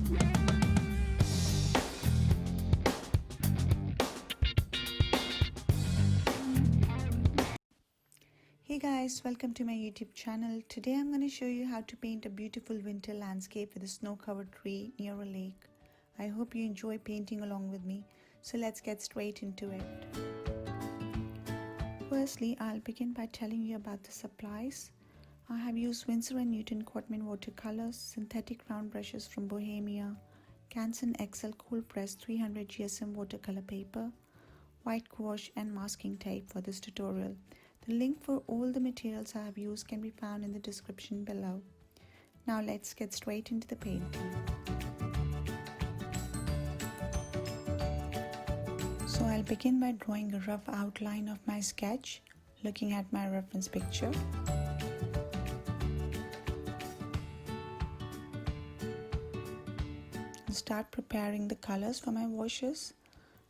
Hey guys, welcome to my YouTube channel. Today I'm going to show you how to paint a beautiful winter landscape with a snow-covered tree near a lake. I hope you enjoy painting along with me. So let's get straight into it. Firstly, I'll begin by telling you about the supplies. I have used Winsor & Newton Cotman watercolors, synthetic round brushes from Bohemia, Canson XL cold press 300 GSM watercolor paper, white gouache and masking tape for this tutorial. The link for all the materials I have used can be found in the description below. Now let's get straight into the painting. So I'll begin by drawing a rough outline of my sketch, looking at my reference picture. I'll start preparing the colors for my washes.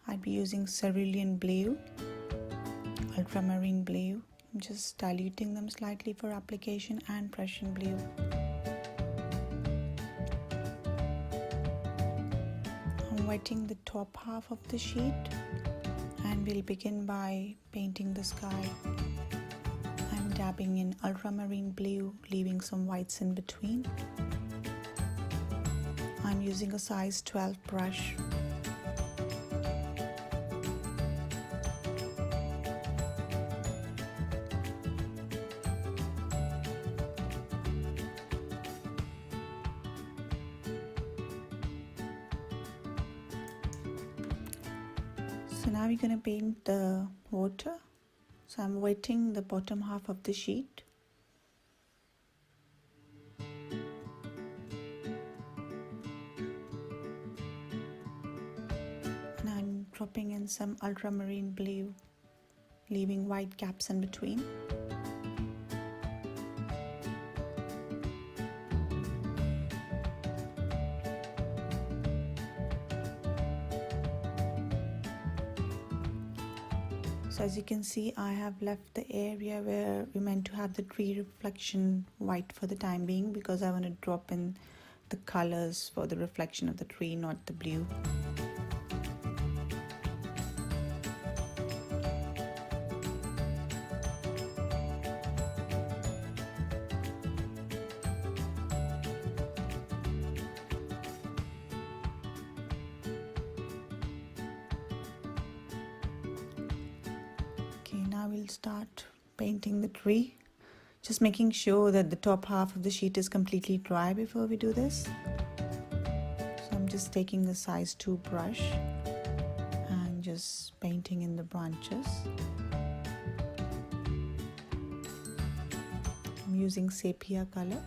I'll be using cerulean blue, ultramarine blue. I'm just diluting them slightly for application, and Prussian blue. I'm wetting the top half of the sheet and we'll begin by painting the sky. I'm dabbing in ultramarine blue, leaving some whites in between. I'm using a size 12 brush. So now we're going to paint the water. So I'm wetting the bottom half of the sheet. And I'm dropping in some ultramarine blue, leaving white gaps in between. So as you can see, I have left the area where we meant to have the tree reflection white for the time being, because I want to drop in the colors for the reflection of the tree, not the blue. Now we'll start painting the tree, just making sure that the top half of the sheet is completely dry before we do this. So I'm just taking a size 2 brush and just painting in the branches. I'm using sepia color.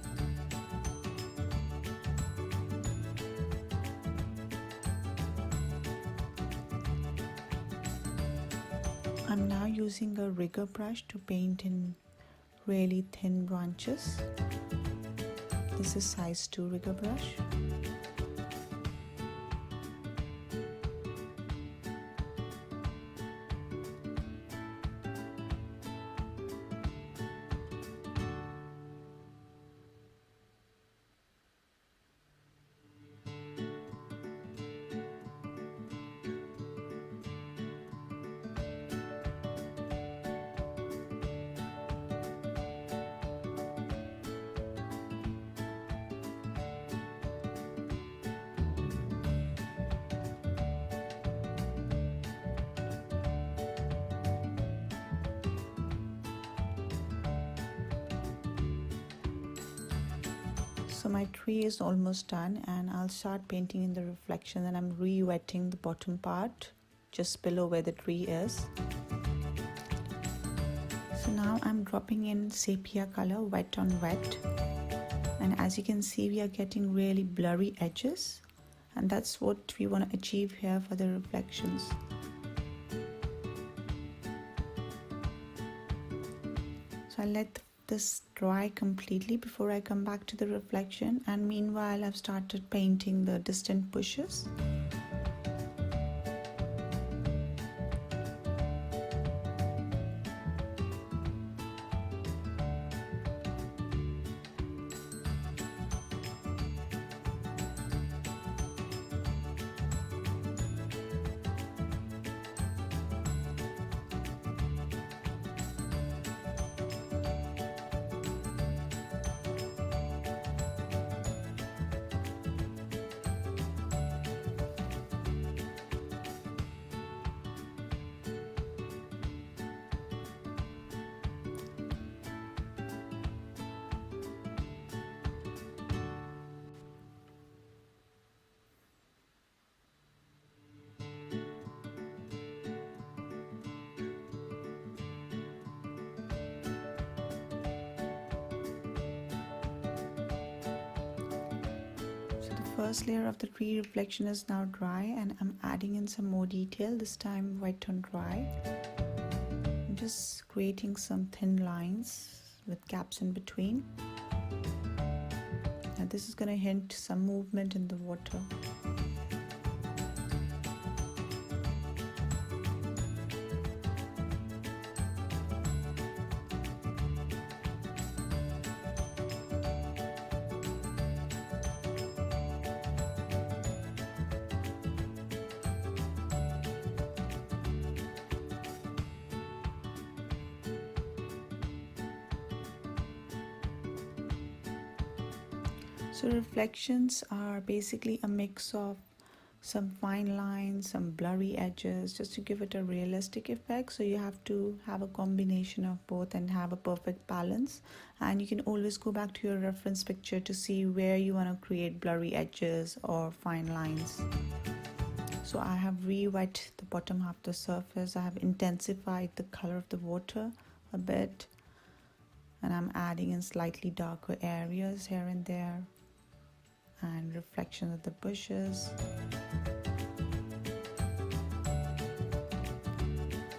I'm now using a rigger brush to paint in really thin branches. This is size 2 rigger brush. So my tree is almost done, and I'll start painting in the reflection, and I'm re-wetting the bottom part just below where the tree is. So now I'm dropping in sepia color, wet on wet, and as you can see, we are getting really blurry edges, and that's what we want to achieve here for the reflections. So I let this dry completely before I come back to the reflection, and meanwhile I've started painting the distant bushes. first layer of the tree reflection is now dry, and I'm adding in some more detail, this time wet on dry. I'm just creating some thin lines with gaps in between. And this is going to hint some movement in the water. So reflections are basically a mix of some fine lines, some blurry edges, just to give it a realistic effect. So you have to have a combination of both and have a perfect balance. And you can always go back to your reference picture to see where you want to create blurry edges or fine lines. So I have re-wet the bottom half of the surface. I have intensified the color of the water a bit. And I'm adding in slightly darker areas here and there, and reflection of the bushes.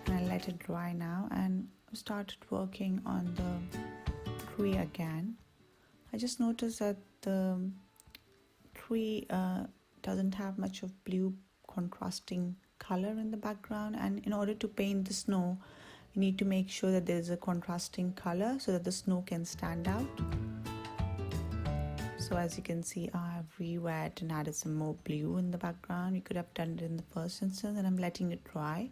And I let it dry now and started working on the tree again. I just noticed that the tree doesn't have much of blue contrasting color in the background, and in order to paint the snow you need to make sure that there's a contrasting color so that the snow can stand out. So as you can see, I have re-wet and added some more blue in the background. You could have done it in the first instance, and I'm letting it dry.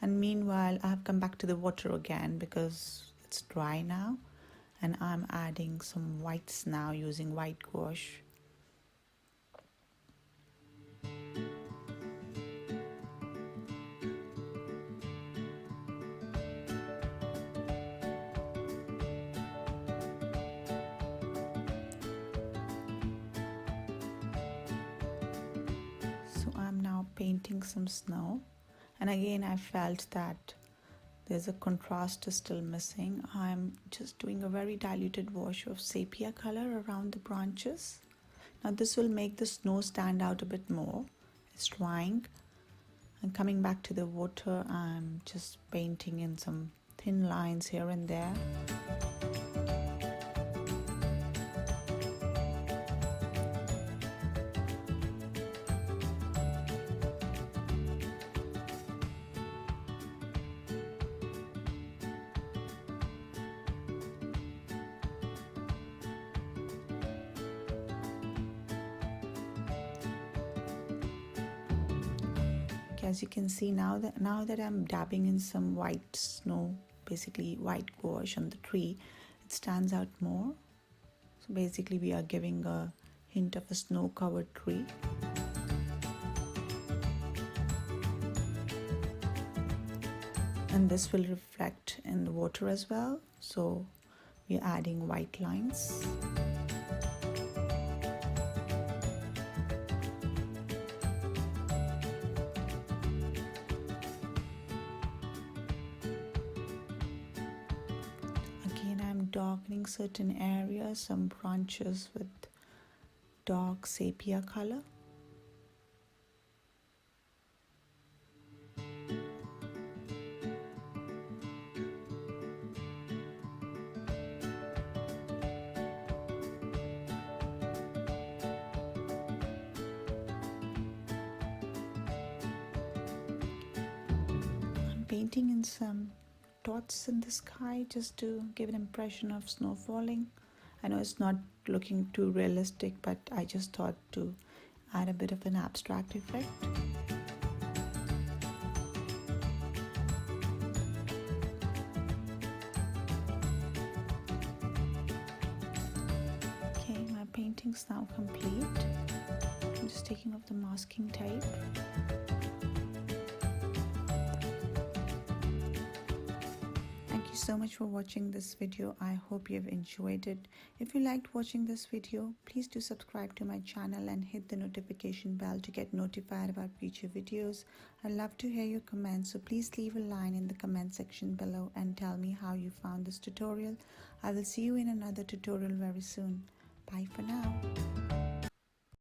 And meanwhile, I have come back to the water again because it's dry now. And I'm adding some whites now using white gouache. Painting some snow, and again I felt that there's a contrast is still missing. I'm just doing a very diluted wash of sepia color around the branches. Now this will make the snow stand out a bit more. It's drying, and coming back to the water, I'm just painting in some thin lines here and there. As you can see, now that I'm dabbing in some white snow, basically white gouache on the tree, it stands out more. So basically we are giving a hint of a snow-covered tree. And this will reflect in the water as well. So we're adding white lines. Darkening certain areas, some branches with dark sepia color. I'm painting in some dots in the sky just to give an impression of snow falling. I know it's not looking too realistic, but I just thought to add a bit of an abstract effect. Okay, my painting's now complete. I'm just taking off the masking tape. Thank you so much for watching this video. I hope you've enjoyed it. If you liked watching this video, please do subscribe to my channel and hit the notification bell to get notified about future videos. I love to hear your comments, so please leave a line in the comment section below and tell me how you found this tutorial. I will see you in another tutorial very soon. Bye for now.